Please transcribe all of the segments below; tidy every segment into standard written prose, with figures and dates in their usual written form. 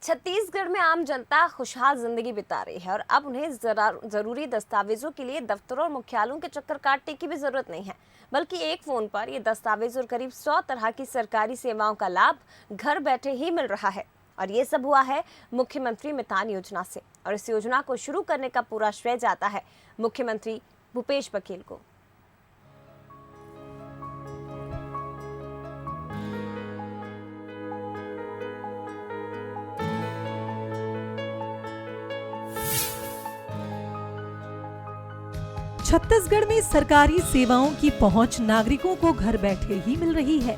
छत्तीसगढ़ में आम जनता खुशहाल जिंदगी बिता रही है और अब उन्हें जरूरी दस्तावेजों के लिए दफ्तरों और मुख्यालयों के चक्कर काटने की भी जरूरत नहीं है, बल्कि एक फोन पर ये दस्तावेज और करीब 100 तरह की सरकारी सेवाओं का लाभ घर बैठे ही मिल रहा है। और ये सब हुआ है मुख्यमंत्री मितान योजना से। और इस योजना को शुरू करने का पूरा श्रेय जाता है मुख्यमंत्री भूपेश बघेल को। छत्तीसगढ़ में सरकारी सेवाओं की पहुंच नागरिकों को घर बैठे ही मिल रही है।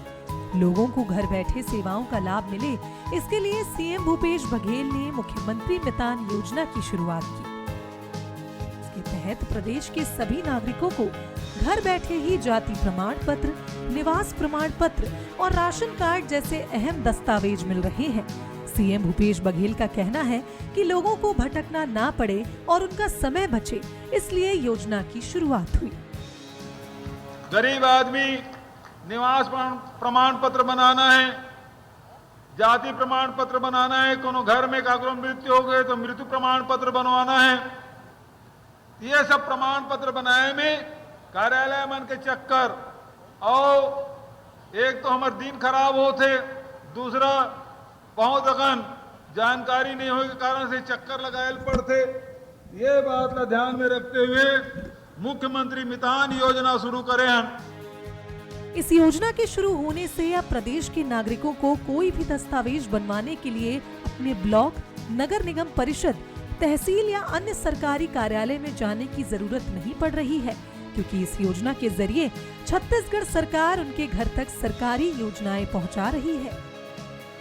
लोगों को घर बैठे सेवाओं का लाभ मिले, इसके लिए सीएम भूपेश बघेल ने मुख्यमंत्री मितान योजना की शुरुआत की। इसके तहत प्रदेश के सभी नागरिकों को घर बैठे ही जाति प्रमाण पत्र, निवास प्रमाण पत्र और राशन कार्ड जैसे अहम दस्तावेज मिल रहे हैं। सीएम भूपेश बघेल का कहना है कि लोगों को भटकना ना पड़े और उनका समय बचे, इसलिए योजना की शुरुआत हुई। गरीब आदमी निवास प्रमाण पत्र बनाना है, जाति प्रमाण पत्र बनाना है, कोनो घर में काकरो मृत्यु हो गए तो मृत्यु प्रमाण पत्र बनवाना है। ये सब प्रमाण पत्र बनाए में कार्यालय मन के चक्कर, और एक तो हमारे दिन खराब होते, दूसरा बहुत अगन जानकारी नहीं होने के कारण से चक्कर लगाए पड़ते। ये बात ला ध्यान में रखते हुए मुख्यमंत्री मितान योजना शुरू करे हैं। इस योजना के शुरू होने से अब प्रदेश के नागरिकों को कोई भी दस्तावेज बनवाने के लिए अपने ब्लॉक, नगर निगम परिषद, तहसील या अन्य सरकारी कार्यालय में जाने की जरूरत नहीं पड़ रही है, क्योंकि इस योजना के जरिए छत्तीसगढ़ सरकार उनके घर तक सरकारी योजनाएं पहुंचा रही है।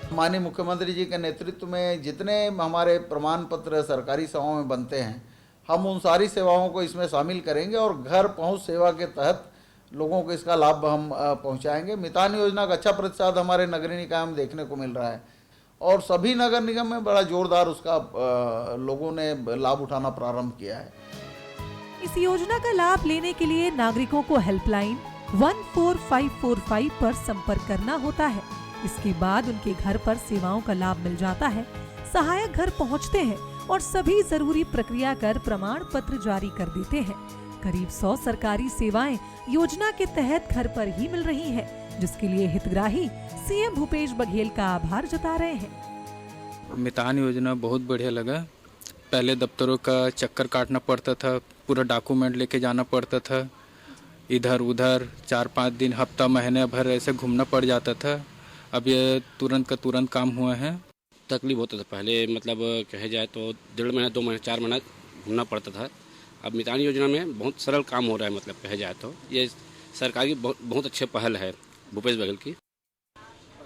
माननीय मुख्यमंत्री जी के नेतृत्व में जितने हमारे प्रमाण पत्र सरकारी सेवाओं में बनते हैं, हम उन सारी सेवाओं को इसमें शामिल करेंगे और घर पहुंच सेवा के तहत लोगों को इसका लाभ हम पहुंचाएंगे। मितान योजना का अच्छा प्रतिसाद हमारे नगरीय निकाय में देखने को मिल रहा है और सभी नगर निगम में बड़ा जोरदार उसका लोगों ने लाभ उठाना प्रारंभ किया है। इस योजना का लाभ लेने के लिए नागरिकों को हेल्पलाइन 14545 पर संपर्क करना होता है। इसके बाद उनके घर पर सेवाओं का लाभ मिल जाता है। सहायक घर पहुंचते हैं और सभी जरूरी प्रक्रिया कर प्रमाण पत्र जारी कर देते हैं। करीब 100 सरकारी सेवाएं योजना के तहत घर पर ही मिल रही हैं, जिसके लिए हितग्राही सीएम भूपेश बघेल का आभार जता रहे हैं। मितान योजना बहुत बढ़िया लगा। पहले दफ्तरों का चक्कर काटना पड़ता था, पूरा डॉक्यूमेंट लेके जाना पड़ता था, इधर उधर 4-5 दिन, हफ्ता, महीने भर ऐसे घूमना पड़ जाता था। अब ये तुरंत का तुरंत काम हुआ है। तकलीफ होता था पहले, मतलब कहे जाए तो 1.5 महीना 2 महीना 4 महीना घूमना पड़ता था। अब मितान योजना में बहुत सरल काम हो रहा है, मतलब कहे जाए तो ये सरकार की बहुत अच्छे पहल है भूपेश बघेल की।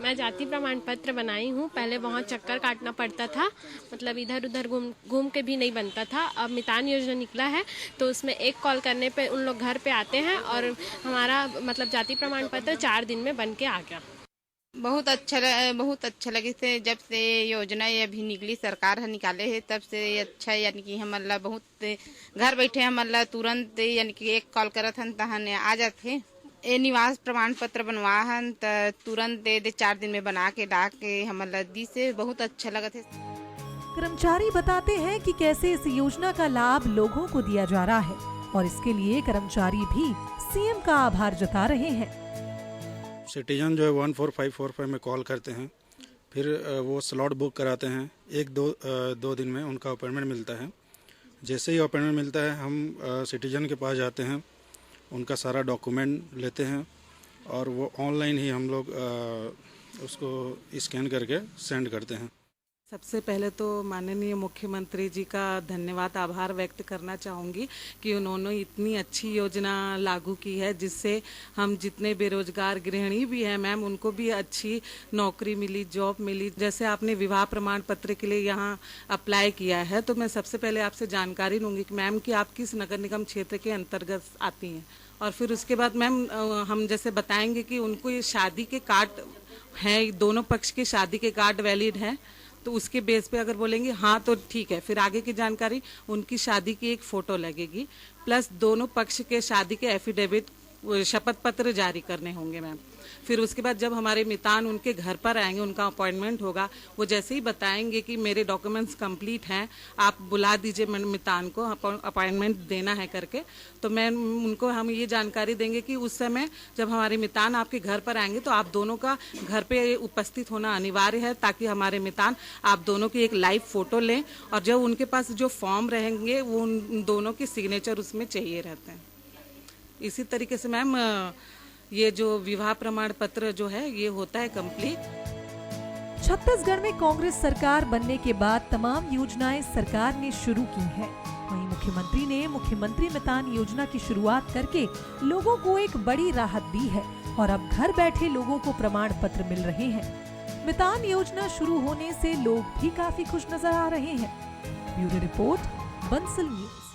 मैं जाति प्रमाण पत्र बनाई हूँ। पहले बहुत चक्कर काटना पड़ता था, मतलब इधर उधर घूम के भी नहीं बनता था। अब मितान योजना निकला है तो उसमें एक कॉल करने पे उन लोग घर पे आते हैं और हमारा मतलब जाति प्रमाण पत्र 4 दिन में बन के आ गया। बहुत अच्छा लगे थे। जब से योजना ये अभी निकली, सरकार है निकाले है, तब से अच्छा, यानी कि हम अल्लाह बहुत घर बैठे हम अल्लाह तुरंत, यानी कि एक कॉल करत हन तहन आ जाते। ये निवास प्रमाण पत्र बनवा हन त तुरंत दे 4 दिन में बना के ला के हम अल्लाह दी से बहुत अच्छा लगा थे। कर्मचारी बताते हैं कि कैसे इस योजना का लाभ लोगों को दिया जा रहा है और इसके लिए कर्मचारी भी सीएम का आभार जता रहे हैं। सिटीजन जो है 14545 में कॉल करते हैं, फिर वो स्लॉट बुक कराते हैं। 1-2 दिन में उनका अपॉइंटमेंट मिलता है। जैसे ही अपॉइंटमेंट मिलता है, हम सिटीजन के पास जाते हैं, उनका सारा डॉक्यूमेंट लेते हैं और वो ऑनलाइन ही हम लोग उसको स्कैन करके सेंड करते हैं। सबसे पहले तो माननीय मुख्यमंत्री जी का धन्यवाद, आभार व्यक्त करना चाहूँगी कि उन्होंने इतनी अच्छी योजना लागू की है, जिससे हम जितने बेरोजगार गृहिणी भी हैं मैम, उनको भी अच्छी नौकरी मिली, जॉब मिली। जैसे आपने विवाह प्रमाण पत्र के लिए यहाँ अप्लाई किया है, तो मैं सबसे पहले आपसे जानकारी लूँगी कि मैम कि आप किस नगर निगम क्षेत्र के अंतर्गत आती हैं, और फिर उसके बाद मैम हम जैसे बताएंगे कि उनको ये शादी के कार्ड हैं, दोनों पक्ष के शादी के कार्ड वैलिड हैं, तो उसके बेस पे अगर बोलेंगे हाँ तो ठीक है, फिर आगे की जानकारी उनकी शादी की एक फ़ोटो लगेगी, प्लस दोनों पक्ष के शादी के एफिडेविट शपथ पत्र जारी करने होंगे मैम। फिर उसके बाद जब हमारे मितान उनके घर पर आएंगे, उनका अपॉइंटमेंट होगा, वो जैसे ही बताएंगे कि मेरे डॉक्यूमेंट्स कंप्लीट हैं, आप बुला दीजिए मितान को, अपॉइंटमेंट देना है करके, तो मैं उनको हम ये जानकारी देंगे कि उस समय जब हमारे मितान आपके घर पर आएंगे तो आप दोनों का घर पे उपस्थित होना अनिवार्य है, ताकि हमारे मितान आप दोनों की एक लाइव फोटो लें, और जब उनके पास जो फॉर्म रहेंगे वो उन दोनों के सिग्नेचर उसमें चाहिए रहते हैं। इसी तरीके से मैम ये जो विवाह प्रमाण पत्र जो है ये होता है कंप्लीट। छत्तीसगढ़ में कांग्रेस सरकार बनने के बाद तमाम योजनाएं सरकार ने शुरू की हैं। वहीं मुख्यमंत्री ने मुख्यमंत्री मितान योजना की शुरुआत करके लोगों को एक बड़ी राहत दी है और अब घर बैठे लोगों को प्रमाण पत्र मिल रहे हैं। मितान योजना शुरू होने से लोग भी काफी खुश नजर आ रहे हैं। Bureau report, Bansal news.